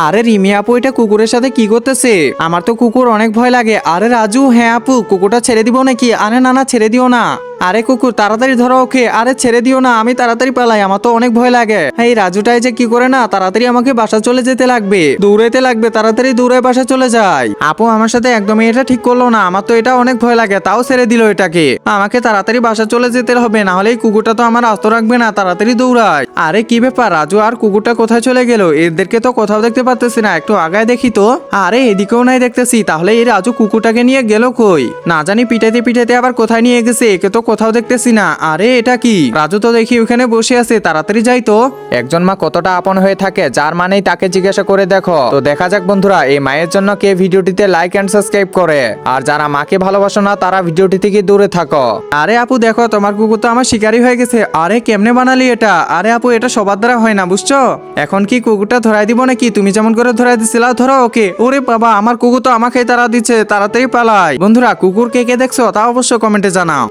আরে রিমি আপু এটা কুকুরের সাথে কি করতেছে? আমার তো কুকুর অনেক ভয় লাগে। আরে রাজু, হ্যাঁ আপু, কুকুরটা ছেড়ে দিব নাকি? আরে না না, ছেড়ে দিও না। আরে কুকুর তাড়াতাড়ি ধরো ওকে। আরে ছেড়ে দিও না, আমি তাড়াতাড়ি পালাই, আমার তো অনেক ভয় লাগে। এই রাজুটাই যে কি করে না, তাড়াতাড়ি আমাকে বাসা চলে যেতে লাগবে, দৌড়াইতে লাগবে, তাড়াতাড়ি দৌড়ে বাসা চলে যায়। আপু আমার সাথে একদমই এটা ঠিক করলো না, আমার তো এটা অনেক ভয় লাগে, তাও ছেড়ে দিল এটাকে। আমাকে তাড়াতাড়ি বাসা চলে যেতে হবে, না হলে এই কুকুরটা তো আমার আস্ত রাখবে না, তাড়াতাড়ি দৌড়ায়। আরে কি ব্যাপার, রাজু আর কুকুরটা কোথায় চলে গেল? এদেরকে তো কোথাও দেখতে পারতেছি না, একটু আগায় দেখি তো। আরে এদিকেও নাই দেখতেছি, তাহলে এই রাজু কুকুরটাকে নিয়ে গেল কই? না জানি পিটাইতে পিটাইতে আবার কোথায় নিয়ে গেছে, একে তো কোথাও দেখতেছি না। আরে এটা কি? রাজু তো দেখি ওখানে বসে আছে, তাড়াতাড়ি যাই তো। একজন মা কতটা আপন হয়ে থাকে, যার মানেই তাকে জিজ্ঞাসা করে দেখো। তো দেখা যাক বন্ধুরা, এই মায়ের জন্য কে ভিডিওটিতে লাইক এন্ড সাবস্ক্রাইব করে, আর যারা মাকে ভালোবাসো না তারা ভিডিওটি থেকে দূরে থাকো। আরে আপু দেখো, তোমার কুকুর তো আমার শিকারী হয়ে গেছে। আরে কেমনে বানালি এটা? আরে আপু এটা সবার দ্বারা হয় না, বুঝছো? এখন কি কুকুরটা ধরাই দিব নাকি? তুমি যেমন করে ধরাই দিছিলা, ধরো ওকে। ওরে বাবা, আমার কুকুর তো আমাকেই তাড়া দিচ্ছে, তাড়াতাড়ি পালাই। বন্ধুরা কুকুর কে কে দেখছো তা অবশ্য কমেন্টে জানাও।